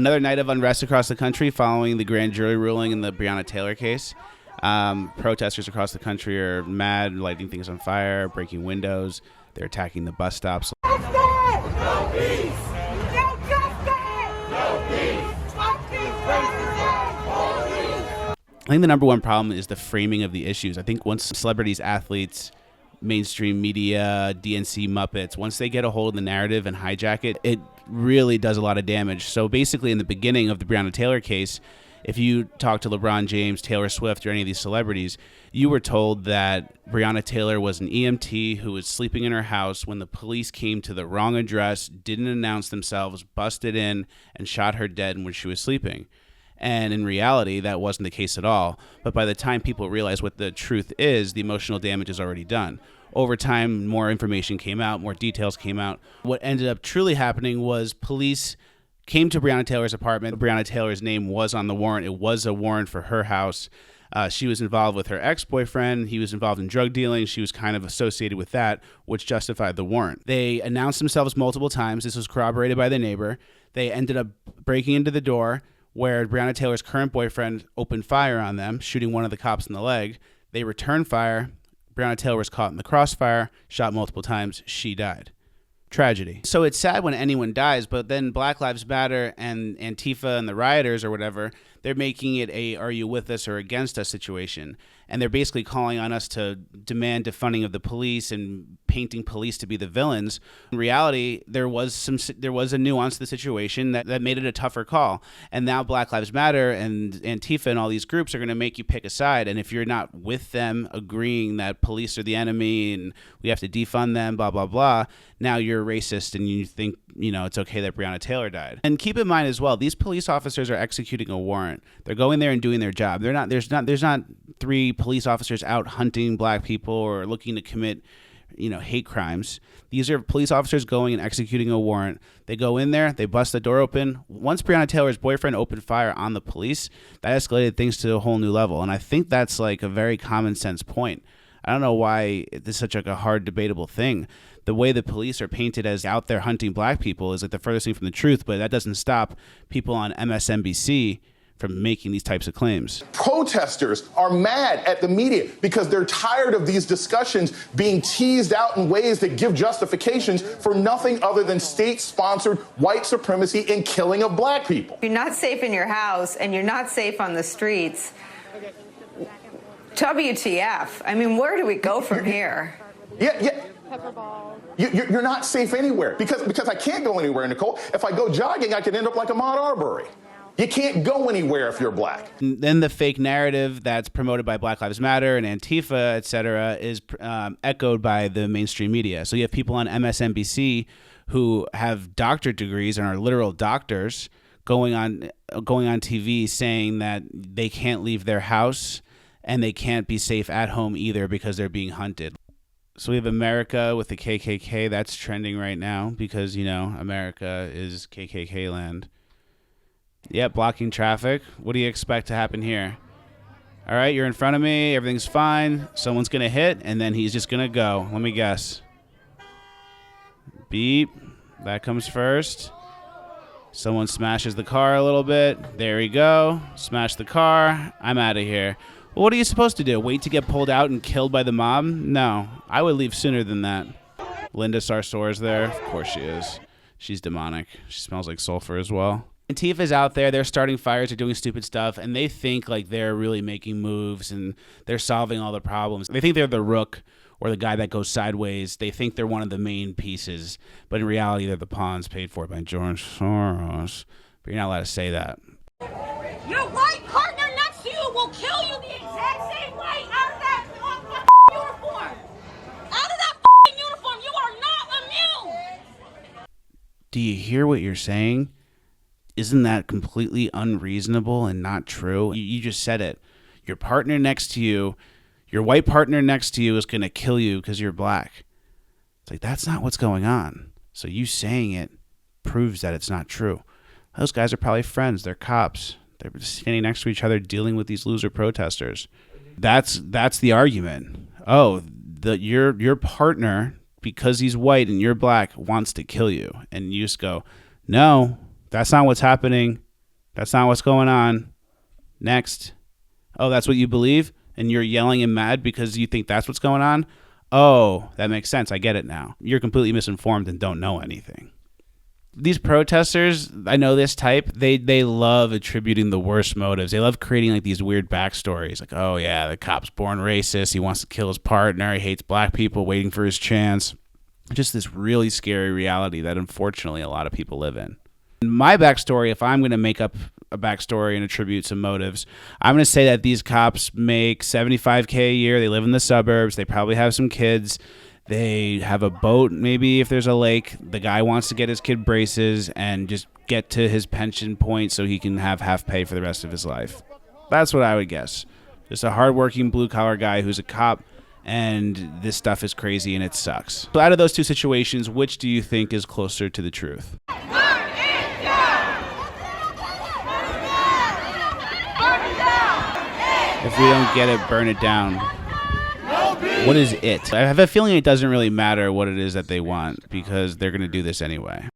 Another night of unrest across the country following the grand jury ruling in the Breonna Taylor case. Protesters across the country are mad, lighting things on fire, breaking windows. They're attacking the bus stops. Justice! No peace! No justice! No peace! I think the number one problem is the framing of the issues. I think once celebrities, athletes, mainstream media, DNC Muppets, once they get a hold of the narrative and hijack it, it really does a lot of damage. So basically in the beginning of the Breonna Taylor case, if you talk to LeBron James, Taylor Swift, or any of these celebrities, you were told that Breonna Taylor was an EMT who was sleeping in her house when the police came to the wrong address, didn't announce themselves, busted in, and shot her dead when she was sleeping. And in reality, that wasn't the case at all. But by the time people realize what the truth is, the emotional damage is already done. Over time, more information came out, more details came out. What ended up truly happening was police came to Breonna Taylor's apartment. Breonna Taylor's name was on the warrant. It was a warrant for her house. She was involved with her ex-boyfriend. He was involved in drug dealing. She was kind of associated with that, which justified the warrant. They announced themselves multiple times. This was corroborated by the neighbor. They ended up breaking into the door where Breonna Taylor's current boyfriend opened fire on them, shooting one of the cops in the leg. They returned fire. Breonna Taylor was caught in the crossfire, shot multiple times. She died. Tragedy. So it's sad when anyone dies, but then Black Lives Matter and Antifa and the rioters or whatever, they're making it a are you with us or against us situation. And they're basically calling on us to demand defunding of the police and painting police to be the villains. In reality, there was a nuance to the situation that made it a tougher call. And now Black Lives Matter and Antifa and all these groups are going to make you pick a side. And if you're not with them agreeing that police are the enemy and we have to defund them, blah, blah, blah, now you're racist and you think, it's okay that Breonna Taylor died. And keep in mind as well, these police officers are executing a warrant. They're going there and doing their job. There's not three police officers out hunting black people or looking to commit, hate crimes. These are police officers going and executing a warrant. They go in there, they bust the door open. Once Breonna Taylor's boyfriend opened fire on the police, that escalated things to a whole new level. And I think that's like a very common sense point. I don't know why this is such a hard debatable thing. The way the police are painted as out there hunting black people is like the furthest thing from the truth, but that doesn't stop people on MSNBC from making these types of claims. Protesters are mad at the media because they're tired of these discussions being teased out in ways that give justifications for nothing other than state-sponsored white supremacy and killing of black people. You're not safe in your house and you're not safe on the streets. WTF? I mean, where do we go from here? Yeah. You're not safe anywhere because I can't go anywhere, Nicole. If I go jogging, I could end up like Ahmaud Arbery. You can't go anywhere if you're black. And then the fake narrative that's promoted by Black Lives Matter and Antifa, et cetera, is echoed by the mainstream media. So you have people on MSNBC who have doctorate degrees and are literal doctors going on TV saying that they can't leave their house and they can't be safe at home either because they're being hunted. So we have America with the KKK. That's trending right now because, America is KKK land. Yeah, blocking traffic. What do you expect to happen here? All right, you're in front of me. Everything's fine. Someone's going to hit, and then he's just going to go. Let me guess. Beep. That comes first. Someone smashes the car a little bit. There we go. Smash the car. I'm out of here. Well, what are you supposed to do? Wait to get pulled out and killed by the mob? No, I would leave sooner than that. Linda Sarsour's there. Of course she is. She's demonic. She smells like sulfur as well. Antifa's out there. They're starting fires. They're doing stupid stuff. And they think like they're really making moves and they're solving all the problems. They think they're the rook or the guy that goes sideways. They think they're one of the main pieces. But in reality, they're the pawns paid for by George Soros. But you're not allowed to say that. Your white partner next to you will kill you the exact same way out of that uniform. Out of that uniform, you are not immune. Do you hear what you're saying? Isn't that completely unreasonable and not true? You just said it. Your partner next to you, your white partner next to you is going to kill you because you're black. It's like, that's not what's going on. So you saying it proves that it's not true. Those guys are probably friends. They're cops. They're standing next to each other dealing with these loser protesters. That's the argument. Oh, your partner, because he's white and you're black, wants to kill you. And you just go, no, that's not what's happening. That's not what's going on. Next. Oh, that's what you believe? And you're yelling and mad because you think that's what's going on? Oh, that makes sense. I get it now. You're completely misinformed and don't know anything. These protesters, I know this type, they love attributing the worst motives. They love creating like these weird backstories. Like, oh yeah, the cop's born racist. He wants to kill his partner. He hates black people, waiting for his chance. Just this really scary reality that unfortunately a lot of people live in. My backstory, if I'm going to make up a backstory and attribute some motives, I'm going to say that these cops make $75K a year. They live in the suburbs. They probably have some kids. They have a boat, maybe if there's a lake. The guy wants to get his kid braces and just get to his pension point so he can have half pay for the rest of his life. That's what I would guess. Just a hardworking blue-collar guy who's a cop, and this stuff is crazy and it sucks. So out of those two situations, which do you think is closer to the truth? If we don't get it, burn it down. What is it? I have a feeling it doesn't really matter what it is that they want because they're going to do this anyway.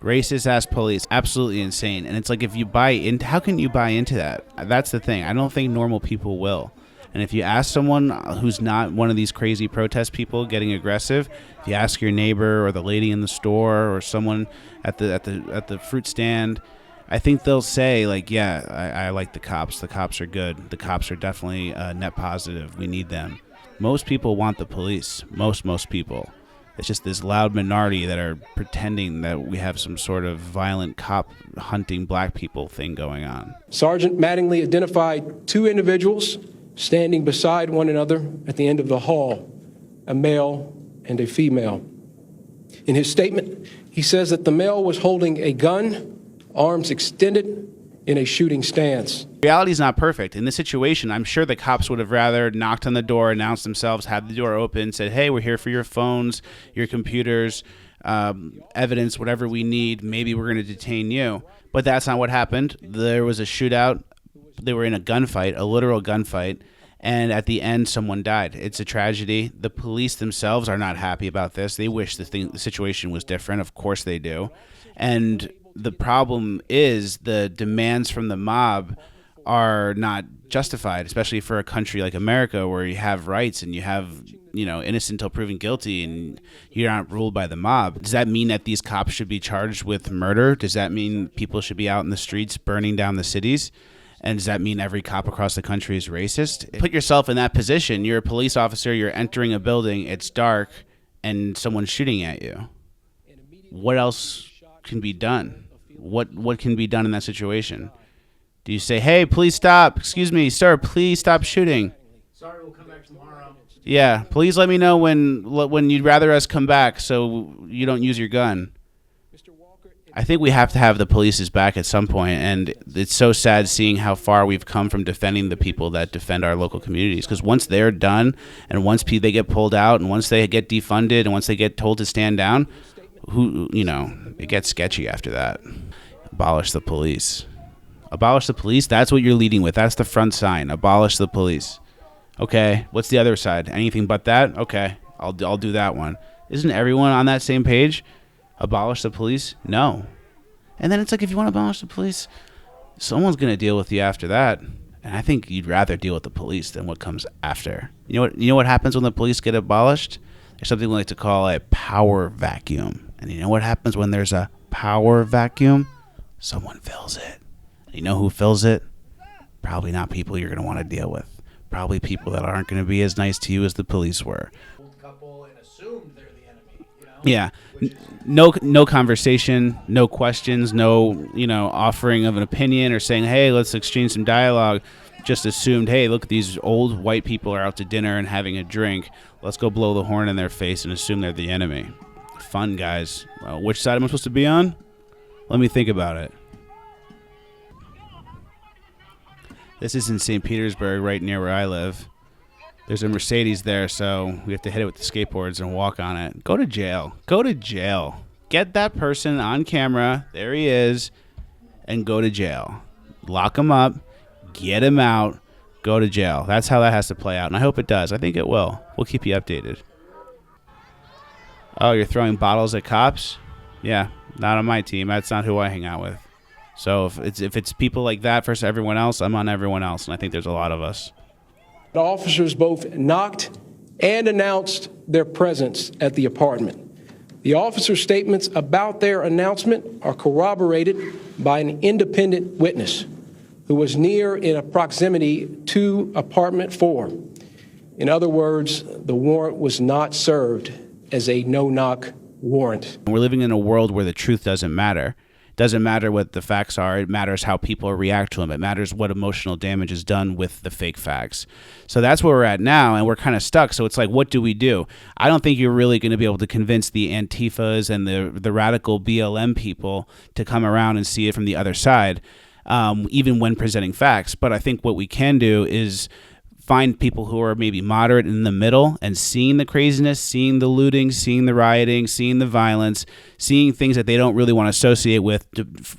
Racist ass police, absolutely insane. And it's like, if you buy into, how can you buy into that? That's the thing. I don't think normal people will. And if you ask someone who's not one of these crazy protest people getting aggressive, if you ask your neighbor or the lady in the store or someone at the fruit stand, I think they'll say like, yeah, I like the cops. The cops are good. The cops are definitely net positive. We need them. Most people want the police. Most people. It's just this loud minority that are pretending that we have some sort of violent cop hunting black people thing going on. Sergeant Mattingly identified two individuals standing beside one another at the end of the hall, a male and a female. In his statement, he says that the male was holding a gun, arms extended, in a shooting stance. Reality is not perfect. In this situation, I'm sure the cops would have rather knocked on the door, announced themselves, had the door open, said, hey, we're here for your phones, your computers, evidence, whatever we need. Maybe we're going to detain you. But that's not what happened. There was a shootout. They were in a gunfight, a literal gunfight. And at the end, someone died. It's a tragedy. The police themselves are not happy about this. They wish the situation was different. Of course they do. And the problem is the demands from the mob are not justified, especially for a country like America where you have rights and you have, innocent until proven guilty and you're not ruled by the mob. Does that mean that these cops should be charged with murder? Does that mean people should be out in the streets burning down the cities? And does that mean every cop across the country is racist? Put yourself in that position. You're a police officer. You're entering a building. It's dark and someone's shooting at you. What else can be done? What can be done in that situation? Do you say, hey, please stop? Excuse me, sir, please stop shooting. Sorry, we'll come back tomorrow. Yeah, please let me know when you'd rather us come back so you don't use your gun. I think we have to have the police's back at some point, and it's so sad seeing how far we've come from defending the people that defend our local communities. Because once they're done, and once they get pulled out, and once they get defunded, and once they get told to stand down, it gets sketchy after that. Abolish the police. Abolish the police? That's what you're leading with. That's the front sign. Abolish the police. Okay, what's the other side? Anything but that? Okay, I'll do that one. Isn't everyone on that same page? Abolish the police? No. And then it's like, if you want to abolish the police, someone's going to deal with you after that. And I think you'd rather deal with the police than what comes after. You know what happens when the police get abolished? There's something we like to call a power vacuum. And you know what happens when there's a power vacuum? Someone fills it. And you know who fills it? Probably not people you're going to want to deal with. Probably people that aren't going to be as nice to you as the police were. Couple and assumed they're the enemy, Yeah. No conversation, no questions, no, offering of an opinion or saying, hey, let's exchange some dialogue. Just assumed, hey, look, these old white people are out to dinner and having a drink. Let's go blow the horn in their face and assume they're the enemy. Fun, guys. Well, which side am I supposed to be on? Let me think about it. This is in St. Petersburg, right near where I live. There's a Mercedes there, so we have to hit it with the skateboards and walk on it. Go to jail. Go to jail. Get that person on camera. There he is. And go to jail. Lock him up. Get him out. Go to jail. That's how that has to play out. And I hope it does. I think it will. We'll keep you updated. Oh, you're throwing bottles at cops? Yeah, not on my team. That's not who I hang out with. So if it's people like that versus everyone else, I'm on everyone else. And I think there's a lot of us. The officers both knocked and announced their presence at the apartment. The officers' statements about their announcement are corroborated by an independent witness who was near in proximity to apartment 4. In other words, the warrant was not served as a no-knock warrant. We're living in a world where the truth doesn't matter. It doesn't matter what the facts are. It matters how people react to them. It matters what emotional damage is done with the fake facts. So that's where we're at now, and we're kind of stuck. So it's like, what do we do? I don't think you're really going to be able to convince the Antifas and the radical BLM people to come around and see it from the other side, even when presenting facts. But I think what we can do is find people who are maybe moderate in the middle and seeing the craziness, seeing the looting, seeing the rioting, seeing the violence, seeing things that they don't really want to associate with,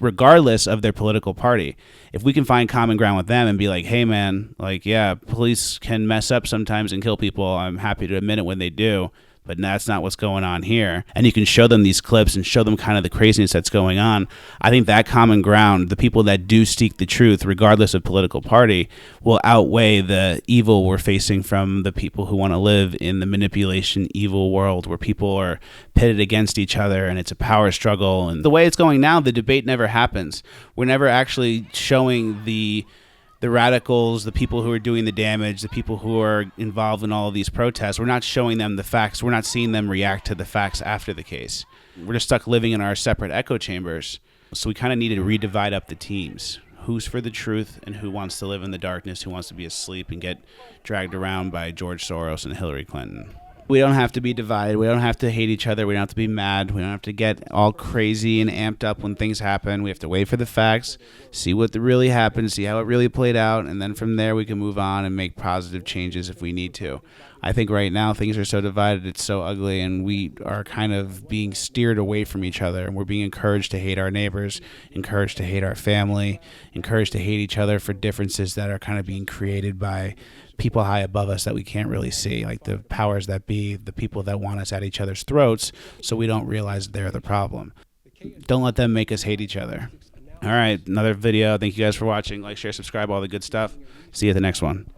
regardless of their political party. If we can find common ground with them and be like, hey, man, like, yeah, police can mess up sometimes and kill people. I'm happy to admit it when they do. But that's not what's going on here. And you can show them these clips and show them kind of the craziness that's going on. I think that common ground, the people that do seek the truth, regardless of political party, will outweigh the evil we're facing from the people who want to live in the manipulation, evil world where people are pitted against each other and it's a power struggle. And the way it's going now, the debate never happens. We're never actually showing the radicals, the people who are doing the damage, the people who are involved in all of these protests. We're not showing them the facts. We're not seeing them react to the facts after the case. We're just stuck living in our separate echo chambers. So we kind of need to redivide up the teams. Who's for the truth and who wants to live in the darkness, who wants to be asleep and get dragged around by George Soros and Hillary Clinton. We don't have to be divided. We don't have to hate each other. We don't have to be mad. We don't have to get all crazy and amped up when things happen. We have to wait for the facts, see what really happened, see how it really played out, and then from there we can move on and make positive changes if we need to. I think right now things are so divided, it's so ugly, and we are kind of being steered away from each other, and we're being encouraged to hate our neighbors, encouraged to hate our family, encouraged to hate each other for differences that are kind of being created by people high above us that we can't really see, like the powers that be, the people that want us at each other's throats, so we don't realize they're the problem. Don't let them make us hate each other. All right, another video. Thank you guys for watching. Like, share, subscribe, all the good stuff. See you at the next one.